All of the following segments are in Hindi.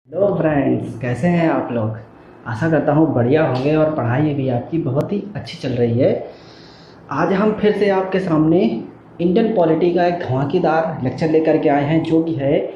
हेलो फ्रेंड्स, कैसे हैं आप लोग। आशा करता हूँ बढ़िया होंगे और पढ़ाई भी आपकी बहुत ही अच्छी चल रही है। आज हम फिर से आपके सामने इंडियन पॉलिटी का एक धमाकेदार लेक्चर लेकर के आए हैं, जो कि है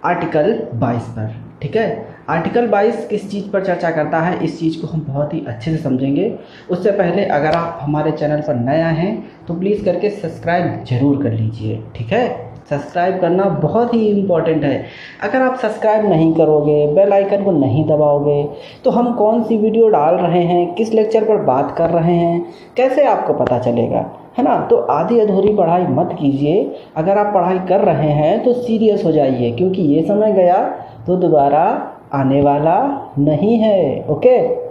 आर्टिकल 22 पर। ठीक है, आर्टिकल 22 किस चीज़ पर चर्चा करता है, इस चीज़ को हम बहुत ही अच्छे से समझेंगे। उससे पहले अगर आप हमारे चैनल पर नए आए हैं तो प्लीज़ करके सब्सक्राइब ज़रूर कर लीजिए। ठीक है, सब्सक्राइब करना बहुत ही इम्पॉर्टेंट है। अगर आप सब्सक्राइब नहीं करोगे, बेल आइकन को नहीं दबाओगे, तो हम कौन सी वीडियो डाल रहे हैं, किस लेक्चर पर बात कर रहे हैं, कैसे आपको पता चलेगा, है ना। तो आधी अधूरी पढ़ाई मत कीजिए। अगर आप पढ़ाई कर रहे हैं तो सीरियस हो जाइए, क्योंकि ये समय गया तो दोबारा आने वाला नहीं है। ओके,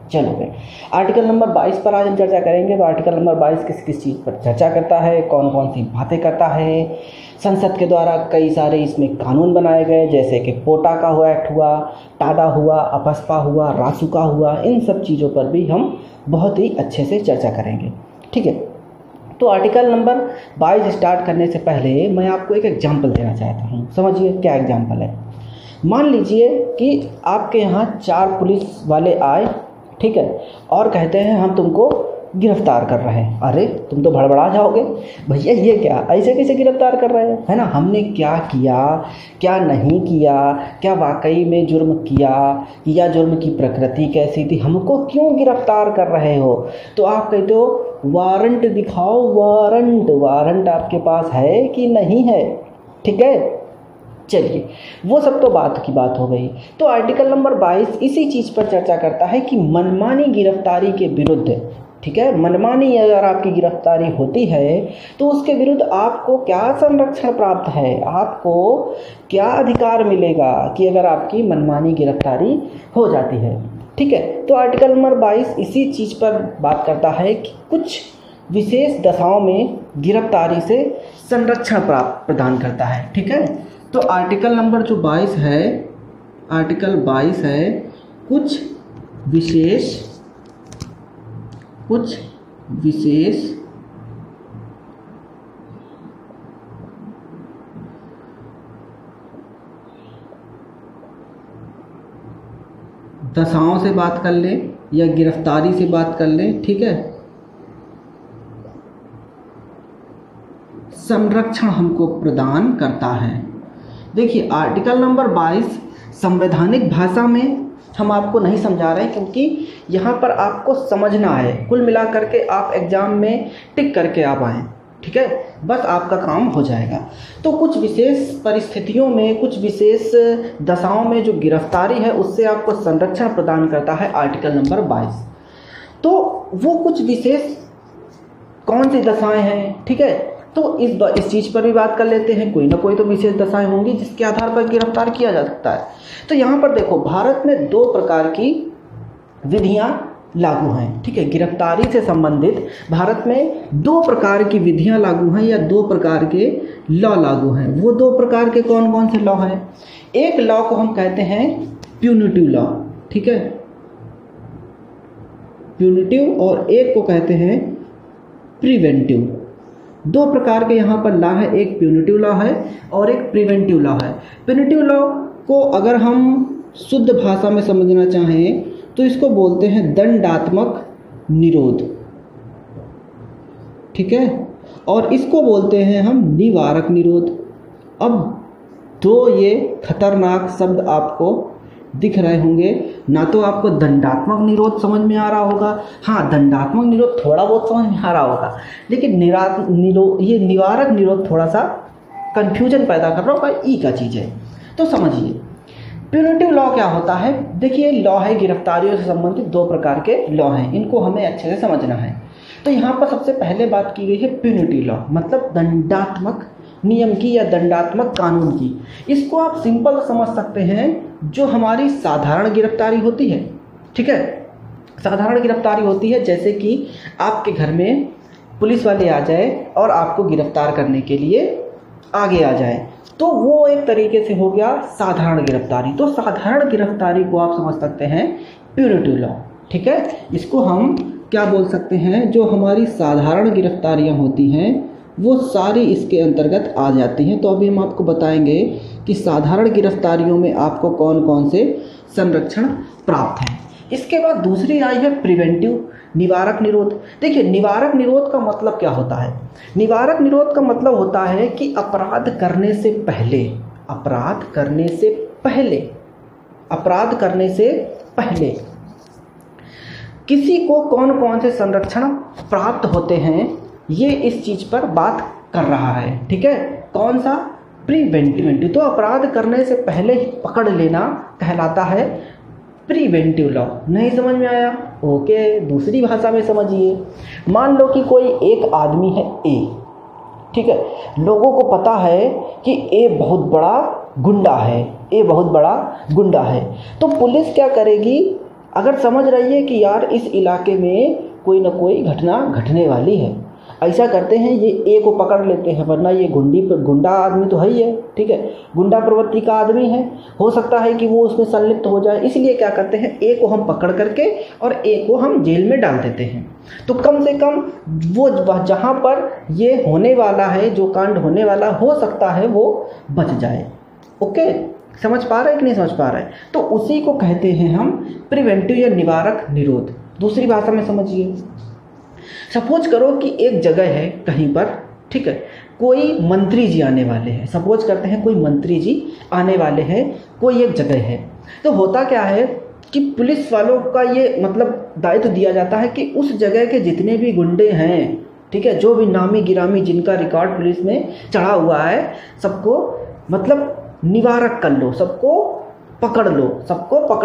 चलो भाई, आर्टिकल नंबर 22 पर आज हम चर्चा करेंगे। तो आर्टिकल नंबर 22 किस किस चीज़ पर चर्चा करता है, कौन कौन सी बातें करता है। संसद के द्वारा कई सारे इसमें कानून बनाए गए, जैसे कि पोटा का हुआ एक्ट हुआ, टाडा हुआ, अपस्पा हुआ, रासुका हुआ। इन सब चीज़ों पर भी हम बहुत ही अच्छे से चर्चा करेंगे। ठीक है, तो आर्टिकल नंबर 22 स्टार्ट करने से पहले मैं आपको एक एग्जाम्पल देना चाहता हूँ। समझिए क्या एग्जाम्पल है। मान लीजिए कि आपके यहाँ 4 पुलिस वाले आए, ठीक है, और कहते हैं हम तुमको गिरफ्तार कर रहे हैं। अरे तुम तो भड़बड़ा जाओगे, भैया ये क्या, ऐसे कैसे गिरफ्तार कर रहे हैं, है ना। हमने क्या किया, क्या नहीं किया, क्या वाकई में जुर्म किया या जुर्म की प्रकृति कैसी थी, हमको क्यों गिरफ्तार कर रहे हो। तो आप कहते हो वारंट दिखाओ, वारंट आपके पास है कि नहीं है। ठीक है, चलिए वो सब तो बात की बात हो गई। तो आर्टिकल नंबर 22 इसी चीज़ पर चर्चा करता है कि मनमानी गिरफ्तारी के विरुद्ध, ठीक है, मनमानी अगर आपकी गिरफ्तारी होती है तो उसके विरुद्ध आपको क्या संरक्षण प्राप्त है, आपको क्या अधिकार मिलेगा कि अगर आपकी मनमानी गिरफ्तारी हो जाती है। ठीक है, तो आर्टिकल नंबर 22 इसी चीज़ पर बात करता है कि कुछ विशेष दशाओं में गिरफ्तारी से संरक्षण प्रदान करता है। ठीक है, तो आर्टिकल नंबर जो 22 है, आर्टिकल 22 है कुछ विशेष दशाओं से बात कर ले या गिरफ्तारी से बात कर ले, ठीक है, संरक्षण हमको प्रदान करता है। देखिए आर्टिकल नंबर 22 संवैधानिक भाषा में हम आपको नहीं समझा रहे हैं, क्योंकि यहाँ पर आपको समझना है। कुल मिला करके आप एग्ज़ाम में टिक करके आप आएँ, ठीक है, बस आपका काम हो जाएगा। तो कुछ विशेष परिस्थितियों में, कुछ विशेष दशाओं में जो गिरफ्तारी है उससे आपको संरक्षण प्रदान करता है आर्टिकल नंबर 22। तो वो कुछ विशेष कौन सी दशाएँ हैं, ठीक है, तो इस चीज़ पर भी बात कर लेते हैं। कोई ना कोई तो विशेष दशाएं होंगी जिसके आधार पर गिरफ्तार किया जा सकता है। तो यहाँ पर देखो, भारत में 2 प्रकार की विधियाँ लागू हैं। ठीक है, गिरफ्तारी से संबंधित भारत में 2 प्रकार की विधियाँ लागू हैं या 2 प्रकार के लॉ लागू हैं। वो 2 प्रकार के कौन कौन से लॉ हैं। एक लॉ को हम कहते हैं प्यूनिटिव लॉ, ठीक है, प्यूनिटिव, और एक को कहते हैं प्रिवेंटिव। 2 प्रकार के यहाँ पर लॉ है, एक प्यूनिटिव लॉ है और एक प्रिवेंटिव लॉ है। प्यूनिटिव लॉ को अगर हम शुद्ध भाषा में समझना चाहें तो इसको बोलते हैं दंडात्मक निरोध, ठीक है, और इसको बोलते हैं हम निवारक निरोध। अब 2 ये खतरनाक शब्द आपको दिख रहे होंगे। ना तो आपको दंडात्मक निरोध समझ में आ रहा होगा, हाँ दंडात्मक निरोध थोड़ा बहुत समझ में आ रहा होगा, लेकिन ये निवारक निरोध थोड़ा सा कंफ्यूजन पैदा कर रहा होगा, ई का चीज़ है। तो समझिए प्यूनिटिव लॉ क्या होता है। देखिए लॉ है, गिरफ्तारियों से संबंधित 2 प्रकार के लॉ हैं, इनको हमें अच्छे से समझना है। तो यहाँ पर सबसे पहले बात की गई है प्यूनिटिव लॉ, मतलब दंडात्मक नियम की या दंडात्मक कानून की। इसको आप सिंपल समझ सकते हैं, जो हमारी साधारण गिरफ्तारी होती है, ठीक है, साधारण गिरफ्तारी होती है, जैसे कि आपके घर में पुलिस वाले आ जाए और आपको गिरफ्तार करने के लिए आगे आ जाए, तो वो एक तरीके से हो गया साधारण गिरफ्तारी। तो साधारण गिरफ्तारी को आप समझ सकते हैं प्यूनिटिव लॉ, ठीक है। इसको हम क्या बोल सकते हैं, जो हमारी साधारण गिरफ्तारियां होती हैं वो सारी इसके अंतर्गत आ जाती हैं। तो अभी हम आपको बताएंगे कि साधारण गिरफ्तारियों में आपको कौन कौन से संरक्षण प्राप्त हैं। इसके बाद दूसरी आई है प्रिवेंटिव, निवारक निरोध। देखिए, निवारक निरोध का मतलब क्या होता है? निवारक निरोध का मतलब होता है कि अपराध करने से पहले किसी को कौन कौन से संरक्षण प्राप्त होते हैं, ये इस चीज़ पर बात कर रहा है। ठीक है, कौन सा? प्रिवेंटिव। तो अपराध करने से पहले ही पकड़ लेना कहलाता है प्रिवेंटिव लॉ। नहीं समझ में आया? ओके, दूसरी भाषा में समझिए। मान लो कि कोई एक आदमी है ए, ठीक है, लोगों को पता है कि ए बहुत बड़ा गुंडा है। तो पुलिस क्या करेगी? अगर समझ रही है कि यार इस इलाके में कोई ना कोई घटना घटने वाली है, ऐसा करते हैं ये ए को पकड़ लेते हैं, वरना ये गुंडा आदमी तो है ही है। ठीक है, गुंडा प्रवृत्ति का आदमी है, हो सकता है कि वो उसमें संलिप्त हो जाए, इसलिए क्या करते हैं, ए को हम पकड़ करके और ए को हम जेल में डाल देते हैं। तो कम से कम वो जहाँ पर ये होने वाला है, जो कांड होने वाला हो सकता है, वो बच जाए। ओके, समझ पा रहे हैं कि नहीं समझ पा रहे हैं? तो उसी को कहते हैं हम प्रिवेंटिव या निवारक निरोध। दूसरी भाषा में समझिए। सपोज करो कि एक जगह है कहीं पर, ठीक है, कोई मंत्री जी आने वाले हैं। सपोज करते हैं कोई मंत्री जी आने वाले हैं, कोई एक जगह है। तो होता क्या है कि पुलिस वालों का ये मतलब दायित्व दिया जाता है कि उस जगह के जितने भी गुंडे हैं, ठीक है, जो भी नामी गिरामी जिनका रिकॉर्ड पुलिस में चढ़ा हुआ है, सबको मतलब निवारक कर लो, सबको पकड़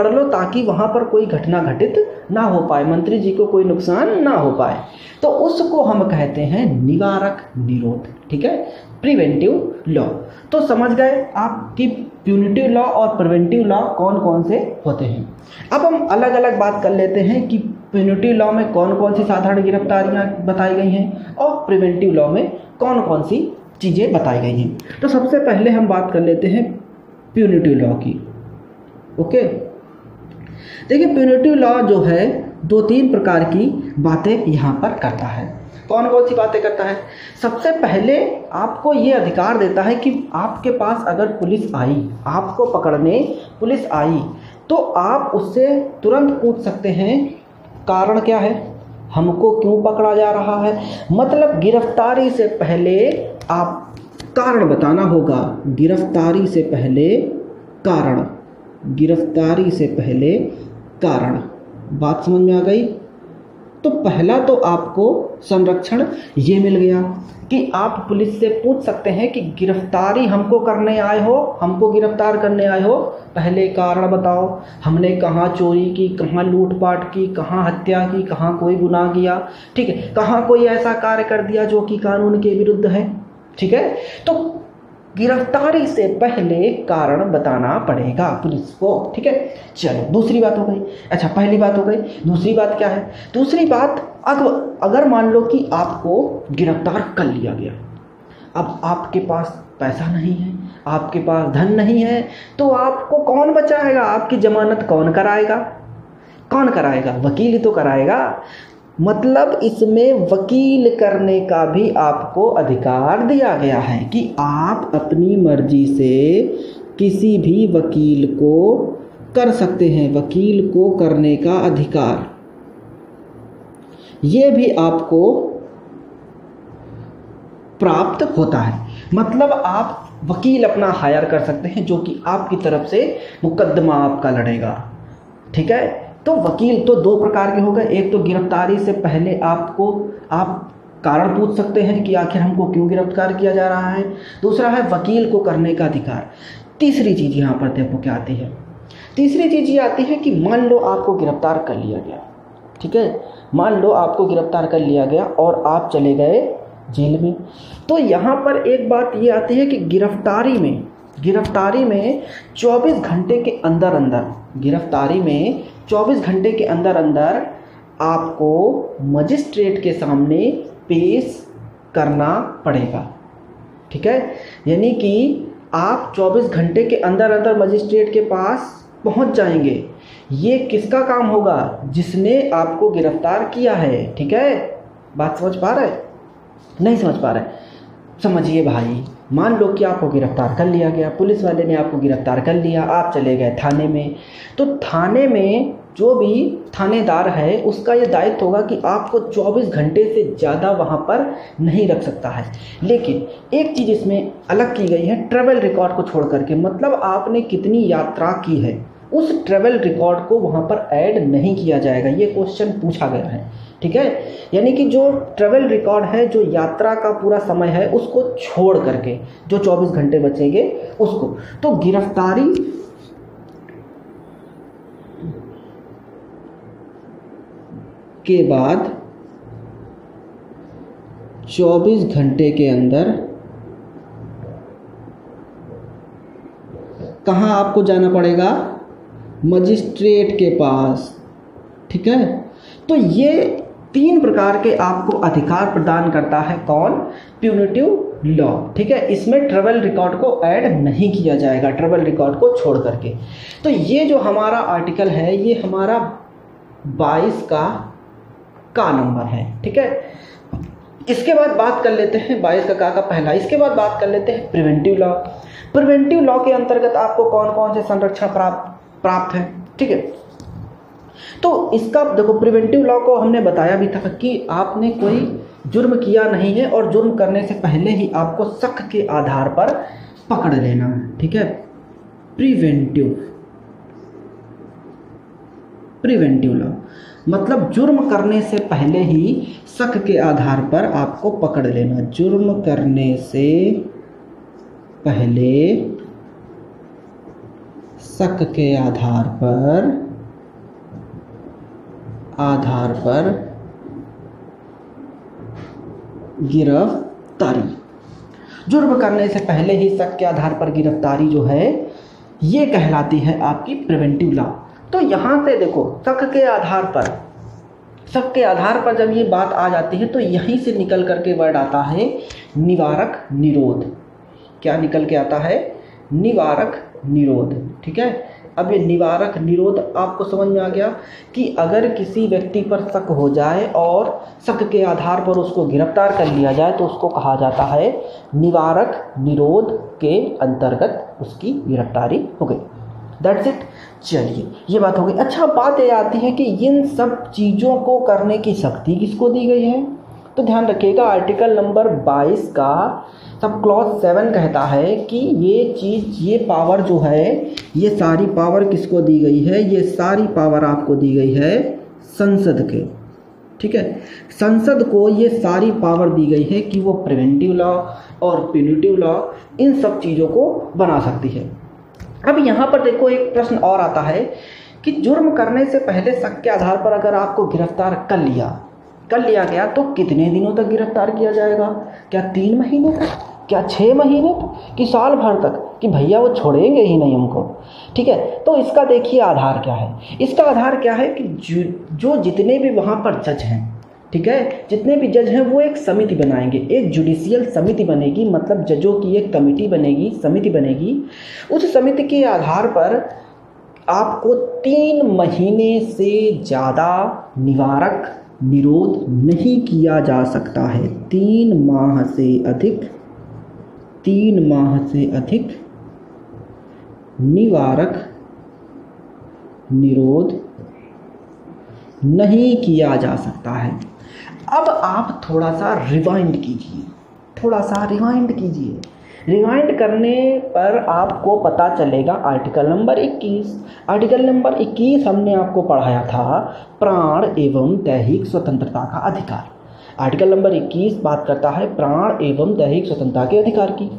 लो ताकि वहाँ पर कोई घटना घटित ना हो पाए, मंत्री जी को कोई नुकसान ना हो पाए। तो उसको हम कहते हैं निवारक निरोध। ठीक है, प्रिवेंटिव लॉ। तो समझ गए आप कि प्यूनिटिव लॉ और प्रिवेंटिव लॉ कौन कौन से होते हैं। अब हम अलग अलग बात कर लेते हैं कि प्यूनिटिव लॉ में कौन कौन सी साधारण गिरफ्तारियाँ बताई गई हैं और प्रिवेंटिव लॉ में कौन कौन सी चीज़ें बताई गई हैं। तो सबसे पहले हम बात कर लेते हैं प्यूनिटिव लॉ की। ओके, देखिए, प्यूनिटिव लॉ जो है 2-3 प्रकार की बातें यहाँ पर करता है। कौन कौन सी बातें करता है? सबसे पहले आपको ये अधिकार देता है कि आपके पास अगर पुलिस आई, आपको पकड़ने पुलिस आई, तो आप उससे तुरंत पूछ सकते हैं कारण क्या है, हमको क्यों पकड़ा जा रहा है। मतलब गिरफ्तारी से पहले आप कारण बताना होगा। गिरफ्तारी से पहले कारण, बात समझ में आ गई? तो पहला तो आपको संरक्षण ये मिल गया कि आप पुलिस से पूछ सकते हैं कि गिरफ्तारी हमको गिरफ्तार करने आए हो, पहले कारण बताओ, हमने कहाँ चोरी की, कहाँ लूटपाट की, कहाँ हत्या की, कहाँ कोई गुनाह किया, ठीक है, कहाँ कोई ऐसा कार्य कर दिया जो कि कानून के विरुद्ध है। ठीक है, तो गिरफ्तारी से पहले कारण बताना पड़ेगा पुलिस को। ठीक है, चलो दूसरी बात हो गई। अच्छा, पहली बात हो गई। दूसरी बात क्या है? दूसरी बात, अगर मान लो कि आपको गिरफ्तार कर लिया गया, अब आपके पास पैसा नहीं है, आपके पास धन नहीं है, तो आपको कौन बचाएगा? आपकी जमानत कौन कराएगा? वकील ही तो कराएगा। मतलब इसमें वकील करने का भी आपको अधिकार दिया गया है कि आप अपनी मर्जी से किसी भी वकील को कर सकते हैं। वकील को करने का अधिकार ये भी आपको प्राप्त होता है। मतलब आप वकील अपना हायर कर सकते हैं जो कि आपकी तरफ से मुकदमा आपका लड़ेगा। ठीक है, तो वकील तो 2 प्रकार के हो गए। एक तो गिरफ्तारी से पहले आप कारण पूछ सकते हैं कि आखिर हमको क्यों गिरफ्तार किया जा रहा है। दूसरा है वकील को करने का अधिकार। तीसरी चीज़ यहाँ पर देखो क्या आती है। तीसरी चीज़ ये आती है कि मान लो आपको गिरफ्तार कर लिया गया, ठीक है, मान लो आपको गिरफ्तार कर लिया गया और आप चले गए जेल में। तो यहाँ पर एक बात ये आती है कि गिरफ्तारी में 24 घंटे के अंदर आपको मजिस्ट्रेट के सामने पेश करना पड़ेगा। ठीक है, यानी कि आप 24 घंटे के अंदर मजिस्ट्रेट के पास पहुंच जाएंगे। ये किसका काम होगा? जिसने आपको गिरफ्तार किया है। ठीक है, बात समझ पा रहे? नहीं समझ पा रहे? समझिए भाई, मान लो कि आपको गिरफ्तार कर लिया गया, पुलिस वाले ने आपको गिरफ्तार कर लिया, आप चले गए थाने में। तो थाने में जो भी थानेदार है उसका ये दायित्व होगा कि आपको 24 घंटे से ज़्यादा वहाँ पर नहीं रख सकता है। लेकिन एक चीज़ इसमें अलग की गई है, ट्रैवल रिकॉर्ड को छोड़ करके, मतलब आपने कितनी यात्रा की है उस ट्रैवल रिकॉर्ड को वहाँ पर ऐड नहीं किया जाएगा। ये क्वेश्चन पूछा गया है, ठीक है। यानी कि जो ट्रैवल रिकॉर्ड है, जो यात्रा का पूरा समय है, उसको छोड़ करके जो 24 घंटे बचेंगे उसको। तो गिरफ्तारी के बाद 24 घंटे के अंदर कहाँ आपको जाना पड़ेगा? मजिस्ट्रेट के पास, ठीक है। तो ये 3 प्रकार के आपको अधिकार प्रदान करता है कौन? प्यूनिटिव लॉ, ठीक है। इसमें ट्रैवल रिकॉर्ड को ऐड नहीं किया जाएगा, ट्रैवल रिकॉर्ड को छोड़ करके। तो ये जो हमारा आर्टिकल है ये हमारा 22 का नंबर है, ठीक है। इसके बाद बात कर लेते हैं 22 का पहला। इसके बाद बात कर लेते हैं प्रिवेंटिव लॉ। प्रिवेंटिव लॉ के अंतर्गत आपको कौन कौन से संरक्षण प्राप्त है, ठीक है। तो इसका देखो, प्रिवेंटिव लॉ को हमने बताया भी था कि आपने कोई जुर्म किया नहीं है और जुर्म करने से पहले ही आपको शक के आधार पर पकड़ लेना है, ठीक है। प्रिवेंटिव लॉ मतलब जुर्म करने से पहले ही शक के आधार पर आपको पकड़ लेना। जुर्म करने से पहले शक के आधार पर गिरफ्तारी। जुर्म करने से पहले ही शक के आधार पर गिरफ्तारी जो है ये कहलाती है आपकी प्रिवेंटिव लॉ। तो यहाँ से देखो, शक के आधार पर जब ये बात आ जाती है तो यहीं से निकल करके वर्ड आता है निवारक निरोध। क्या निकल के आता है? निवारक निरोध, ठीक है। अब ये निवारक निरोध आपको समझ में आ गया कि अगर किसी व्यक्ति पर शक हो जाए और शक के आधार पर उसको गिरफ्तार कर लिया जाए तो उसको कहा जाता है निवारक निरोध के अंतर्गत उसकी गिरफ्तारी हो गई। That's it. चलिए, ये बात हो गई। अच्छा, बात ये आती है कि इन सब चीज़ों को करने की शक्ति किसको दी गई है? तो ध्यान रखिएगा, आर्टिकल नंबर 22 का सब क्लॉज 7 कहता है कि ये चीज़, ये पावर जो है, ये सारी पावर किसको दी गई है? ये सारी पावर आपको दी गई है संसद के, ठीक है। संसद को ये सारी पावर दी गई है कि वो प्रिवेंटिव लॉ और प्यूनिटिव लॉ इन सब चीज़ों को बना सकती है। अब यहाँ पर देखो, एक प्रश्न और आता है कि जुर्म करने से पहले शक के आधार पर अगर आपको गिरफ्तार कर लिया गया तो कितने दिनों तक गिरफ्तार किया जाएगा? क्या 3 महीने तक? क्या 6 महीने तक? कि साल भर तक? कि भैया वो छोड़ेंगे ही नहीं हमको, ठीक है। तो इसका देखिए आधार क्या है। इसका आधार क्या है कि जो जितने भी वहाँ पर जज हैं, ठीक है, जितने भी जज हैं वो एक समिति बनाएंगे, एक जुडिशियल समिति बनेगी, मतलब जजों की एक कमेटी बनेगी, समिति बनेगी। उस समिति के आधार पर आपको 3 महीने से ज़्यादा निवारक निरोध नहीं किया जा सकता है। 3 माह से अधिक निवारक निरोध नहीं किया जा सकता है। अब आप थोड़ा सा रिवाइंड कीजिए। रिवाइंड करने पर आपको पता चलेगा आर्टिकल नंबर 21। आर्टिकल नंबर 21 हमने आपको पढ़ाया था, प्राण एवं दैहिक स्वतंत्रता का अधिकार। आर्टिकल नंबर 21 बात करता है प्राण एवं दैहिक स्वतंत्रता के अधिकार की।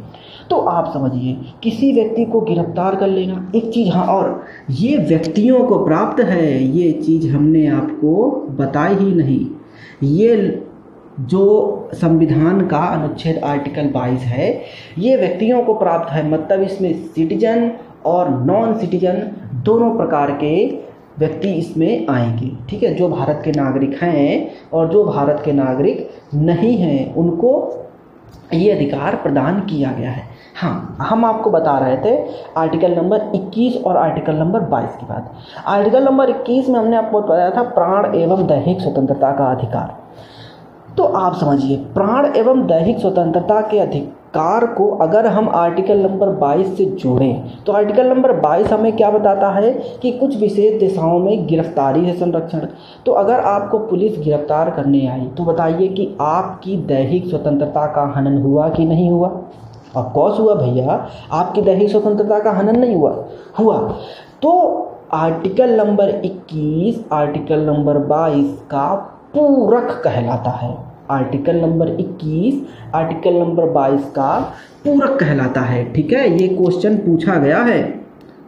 तो आप समझिए, किसी व्यक्ति को गिरफ्तार कर लेना एक चीज़, हाँ, और ये व्यक्तियों को प्राप्त है, ये चीज़ हमने आपको बताई ही नहीं। ये जो संविधान का अनुच्छेद आर्टिकल 22 है, ये व्यक्तियों को प्राप्त है, मतलब इसमें सिटीजन और नॉन सिटीजन दोनों प्रकार के व्यक्ति इसमें आएंगे, ठीक है। जो भारत के नागरिक हैं और जो भारत के नागरिक नहीं हैं, उनको ये अधिकार प्रदान किया गया है। हाँ, हम आपको बता रहे थे आर्टिकल नंबर 21 और आर्टिकल नंबर 22 की बात। आर्टिकल नंबर 21 में हमने आपको बताया था प्राण एवं दैहिक स्वतंत्रता का अधिकार। तो आप समझिए, प्राण एवं दैहिक स्वतंत्रता के अधिकार को अगर हम आर्टिकल नंबर 22 से जोड़ें तो आर्टिकल नंबर 22 हमें क्या बताता है कि कुछ विशेष दिशाओं में गिरफ्तारी है संरक्षण। तो अगर आपको पुलिस गिरफ्तार करने आई तो बताइए कि आपकी दैहिक स्वतंत्रता का हनन हुआ कि नहीं हुआ? ऑफकोर्स हुआ भैया, आपकी दैहिक स्वतंत्रता का हनन नहीं हुआ। तो आर्टिकल नंबर 21 आर्टिकल नंबर 22 का पूरक कहलाता है। आर्टिकल नंबर 21 आर्टिकल नंबर 22 का पूरक कहलाता है। ठीक है, ये क्वेश्चन पूछा गया है।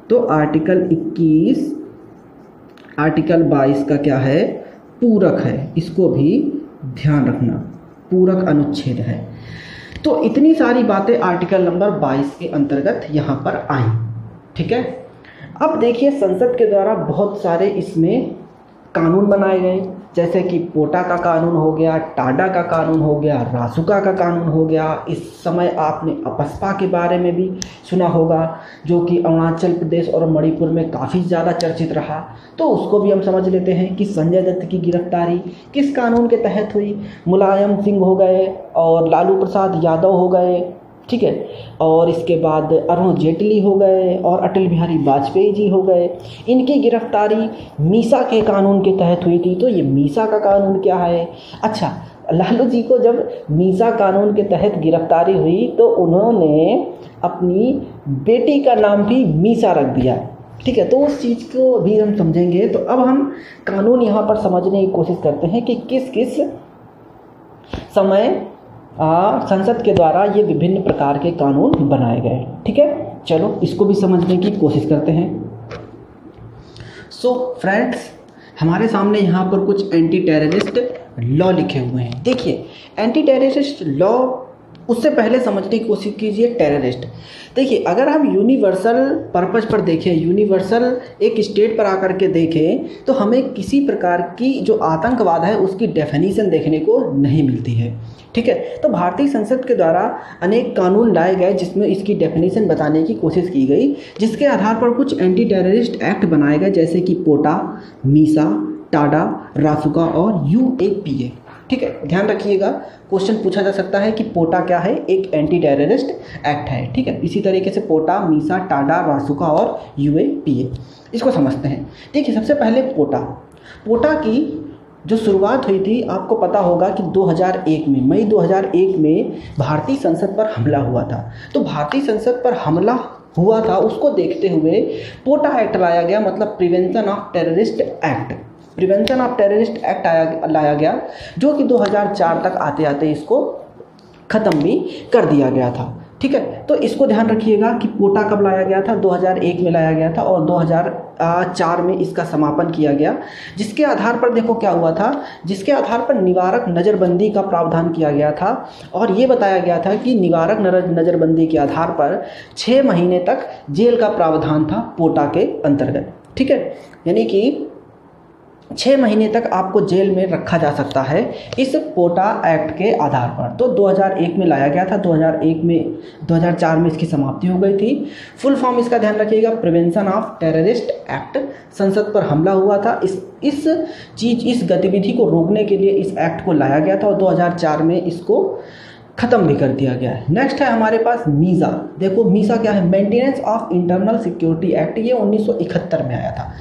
तो आर्टिकल 21 आर्टिकल 22 का क्या है? पूरक है। इसको भी ध्यान रखना, पूरक अनुच्छेद है। तो इतनी सारी बातें आर्टिकल नंबर 22 के अंतर्गत यहाँ पर आई। ठीक है, अब देखिए संसद के द्वारा बहुत सारे इसमें कानून बनाए गए, जैसे कि पोटा का कानून हो गया, टाडा का कानून हो गया, रासुका का कानून हो गया। इस समय आपने अपस्पा के बारे में भी सुना होगा, जो कि अरुणाचल प्रदेश और मणिपुर में काफ़ी ज़्यादा चर्चित रहा। तो उसको भी हम समझ लेते हैं कि संजय दत्त की गिरफ्तारी किस कानून के तहत हुई। मुलायम सिंह हो गए और लालू प्रसाद यादव हो गए, ठीक है, और इसके बाद अरुण जेटली हो गए और अटल बिहारी वाजपेयी जी हो गए। इनकी गिरफ्तारी मीसा के कानून के तहत हुई थी। तो ये मीसा का कानून क्या है? अच्छा, लालू जी को जब मीसा कानून के तहत गिरफ्तारी हुई तो उन्होंने अपनी बेटी का नाम भी मीसा रख दिया। ठीक है, तो उस चीज़ को भी हम समझेंगे। तो अब हम कानून यहाँ पर समझने की कोशिश करते हैं कि किस किस समय संसद के द्वारा ये विभिन्न प्रकार के कानून बनाए गए। ठीक है, चलो इसको भी समझने की कोशिश करते हैं। सो फ्रेंड्स, हमारे सामने यहाँ पर कुछ एंटी टेररिस्ट लॉ लिखे हुए हैं। देखिए, एंटी टेररिस्ट लॉ, उससे पहले समझने की कोशिश कीजिए टेररिस्ट। देखिए, अगर हम यूनिवर्सल पर्पस पर देखें, यूनिवर्सल एक स्टेट पर आकर के देखें, तो हमें किसी प्रकार की जो आतंकवाद है उसकी डेफिनेशन देखने को नहीं मिलती है। ठीक है, तो भारतीय संसद के द्वारा अनेक कानून लाए गए जिसमें इसकी डेफिनेशन बताने की कोशिश की गई, जिसके आधार पर कुछ एंटी टेररिस्ट एक्ट बनाए गए, जैसे कि पोटा, मीसा, टाडा, रासुका और यूएपीए। ठीक है, ध्यान रखिएगा, क्वेश्चन पूछा जा सकता है कि पोटा क्या है? एक एंटी टेररिस्ट एक्ट है। ठीक है, इसी तरीके से पोटा, मीसा, टाडा, रासुका और यूएपीए, इसको समझते हैं। देखिए, सबसे पहले पोटा की जो शुरुआत हुई थी, आपको पता होगा कि 2001 में, मई 2001 में भारतीय संसद पर हमला हुआ था। तो भारतीय संसद पर हमला हुआ था, उसको देखते हुए पोटा एक्ट लाया गया, मतलब prevention of terrorist act. Prevention of terrorist act लाया गया, जो कि 2004 तक आते आते इसको ख़त्म भी कर दिया गया था। ठीक है, तो इसको ध्यान रखिएगा कि पोटा कब लाया गया था? 2001 में लाया गया था और 2004 में इसका समापन किया गया। जिसके आधार पर देखो क्या हुआ था, जिसके आधार पर निवारक नज़रबंदी का प्रावधान किया गया था और ये बताया गया था कि निवारक नज़रबंदी के आधार पर 6 महीने तक जेल का प्रावधान था पोटा के अंतर्गत। ठीक है, यानी कि 6 महीने तक आपको जेल में रखा जा सकता है इस पोटा एक्ट के आधार पर। तो 2001 में लाया गया था, 2004 में इसकी समाप्ति हो गई थी। फुल फॉर्म इसका ध्यान रखिएगा, प्रिवेंशन ऑफ टेररिस्ट एक्ट। संसद पर हमला हुआ था, इस गतिविधि को रोकने के लिए इस एक्ट को लाया गया था और 2004 में इसको ख़त्म भी कर दिया गया है। नेक्स्ट है हमारे पास मीसा। देखो मीसा क्या है? Maintenance of internal security act. ये 1971 में आया था।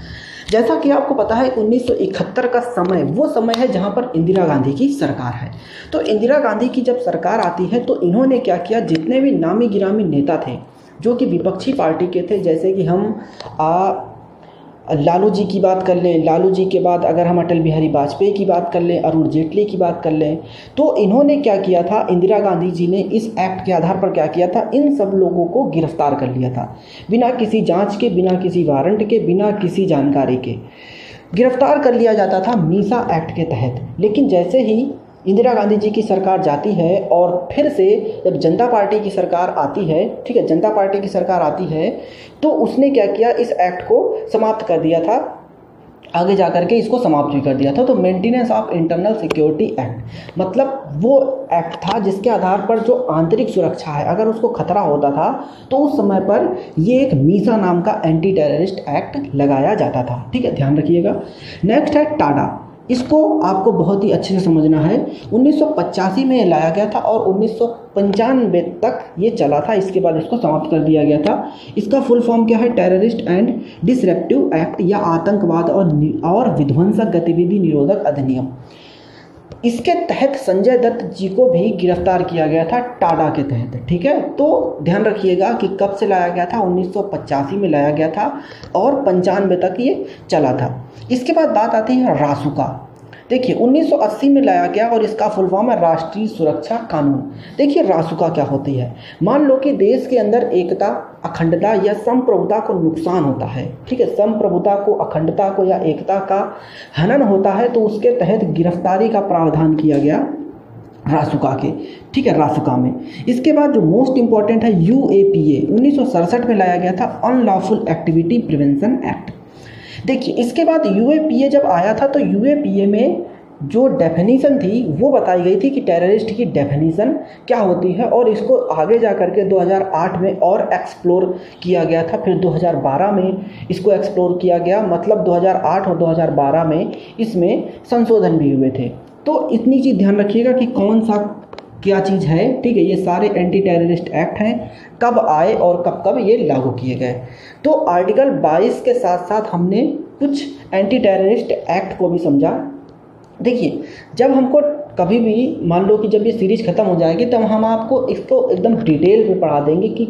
जैसा कि आपको पता है 1971 का समय वो समय है जहां पर इंदिरा गांधी की सरकार है। तो इंदिरा गांधी की जब सरकार आती है तो इन्होंने क्या किया, जितने भी नामी गिरामी नेता थे जो कि विपक्षी पार्टी के थे, जैसे कि हम लालू जी की बात कर लें, लालू जी के बाद अगर हम अटल बिहारी वाजपेयी की बात कर लें, अरुण जेटली की बात कर लें, तो इन्होंने क्या किया था, इंदिरा गांधी जी ने इस एक्ट के आधार पर क्या किया था, इन सब लोगों को गिरफ्तार कर लिया था। बिना किसी जांच के, बिना किसी वारंट के, बिना किसी जानकारी के गिरफ्तार कर लिया जाता था मीसा एक्ट के तहत। लेकिन जैसे ही इंदिरा गांधी जी की सरकार जाती है और फिर से जब जनता पार्टी की सरकार आती है, ठीक है, जनता पार्टी की सरकार आती है, तो उसने क्या किया, इस एक्ट को समाप्त कर दिया था, आगे जा करके इसको समाप्त भी कर दिया था। तो maintenance of internal security act मतलब वो एक्ट था जिसके आधार पर जो आंतरिक सुरक्षा है, अगर उसको खतरा होता था तो उस समय पर ये एक मीसा नाम का एंटी टेररिस्ट एक्ट लगाया जाता था। ठीक है, ध्यान रखिएगा। नेक्स्ट है टाडा। इसको आपको बहुत ही अच्छे से समझना है। 1985 में लाया गया था और 1995 तक ये चला था, इसके बाद इसको समाप्त कर दिया गया था। इसका फुल फॉर्म क्या है? टेररिस्ट एंड डिसरप्टिव एक्ट या आतंकवाद और विध्वंसक गतिविधि निरोधक अधिनियम। इसके तहत संजय दत्त जी को भी गिरफ्तार किया गया था टाडा के तहत। ठीक है, तो ध्यान रखिएगा कि कब से लाया गया था। 1985 में लाया गया था और 95 तक ये चला था। इसके बाद बात आती है रासुका। देखिए 1980 में लाया गया और इसका फुल फॉर्म है राष्ट्रीय सुरक्षा कानून। देखिए रासुका क्या होती है? मान लो कि देश के अंदर एकता, अखंडता या संप्रभुता को नुकसान होता है। ठीक है, संप्रभुता को, अखंडता को या एकता का हनन होता है, तो उसके तहत गिरफ्तारी का प्रावधान किया गया रासुका के। ठीक है, रासुका में। इसके बाद जो मोस्ट इंपॉर्टेंट है UAPA, 1967 में लाया गया था, अनलॉफुल एक्टिविटी प्रिवेंशन एक्ट। देखिए इसके बाद UAPA जब आया था तो UAPA में जो डेफिनीशन थी वो बताई गई थी कि टेररिस्ट की डेफिनीशन क्या होती है, और इसको आगे जा कर के 2008 में और एक्सप्लोर किया गया था। फिर 2012 में इसको एक्सप्लोर किया गया, मतलब 2008 और 2012 में इसमें संशोधन भी हुए थे। तो इतनी चीज़ ध्यान रखिएगा कि कौन सा क्या चीज़ है। ठीक है, ये सारे एंटी टेररिस्ट एक्ट हैं, कब आए और कब कब ये लागू किए गए। तो आर्टिकल 22 के साथ साथ हमने कुछ एंटी टेररिस्ट एक्ट को भी समझा। देखिए जब हमको कभी भी मान लो कि जब ये सीरीज ख़त्म हो जाएगी तब हम आपको इसको एकदम डिटेल में पढ़ा देंगे कि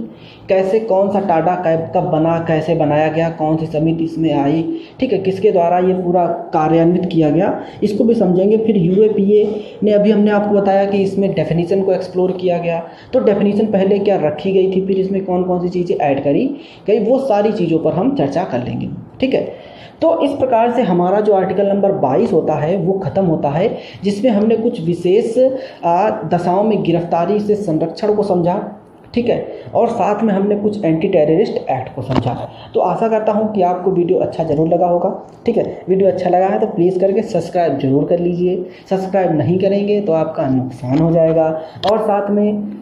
कैसे कौन सा टाडा कब बना, कैसे बनाया गया, कौन सी समिति इसमें आई, ठीक है, किसके द्वारा ये पूरा कार्यान्वित किया गया, इसको भी समझेंगे। फिर UAPA ने अभी हमने आपको बताया कि इसमें डेफिनीशन को एक्सप्लोर किया गया, तो डेफिनीशन पहले क्या रखी गई थी, फिर इसमें कौन कौन सी चीज़ें ऐड करी गई, वो सारी चीज़ों पर हम चर्चा कर लेंगे। ठीक है, तो इस प्रकार से हमारा जो आर्टिकल नंबर 22 होता है वो ख़त्म होता है, जिसमें हमने कुछ विशेष दशाओं में गिरफ्तारी से संरक्षण को समझा। ठीक है, और साथ में हमने कुछ एंटी टेररिस्ट एक्ट को समझा। तो आशा करता हूँ कि आपको वीडियो अच्छा ज़रूर लगा होगा। ठीक है, वीडियो अच्छा लगा है तो प्लीज़ करके सब्सक्राइब जरूर कर लीजिए। सब्सक्राइब नहीं करेंगे तो आपका नुकसान हो जाएगा, और साथ में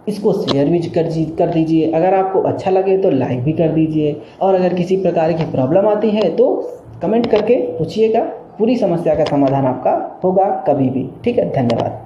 इसको शेयर भी कर दीजिए। अगर आपको अच्छा लगे तो लाइक भी कर दीजिए, और अगर किसी प्रकार की प्रॉब्लम आती है तो कमेंट करके पूछिएगा, पूरी समस्या का समाधान आपका होगा कभी भी। ठीक है, धन्यवाद।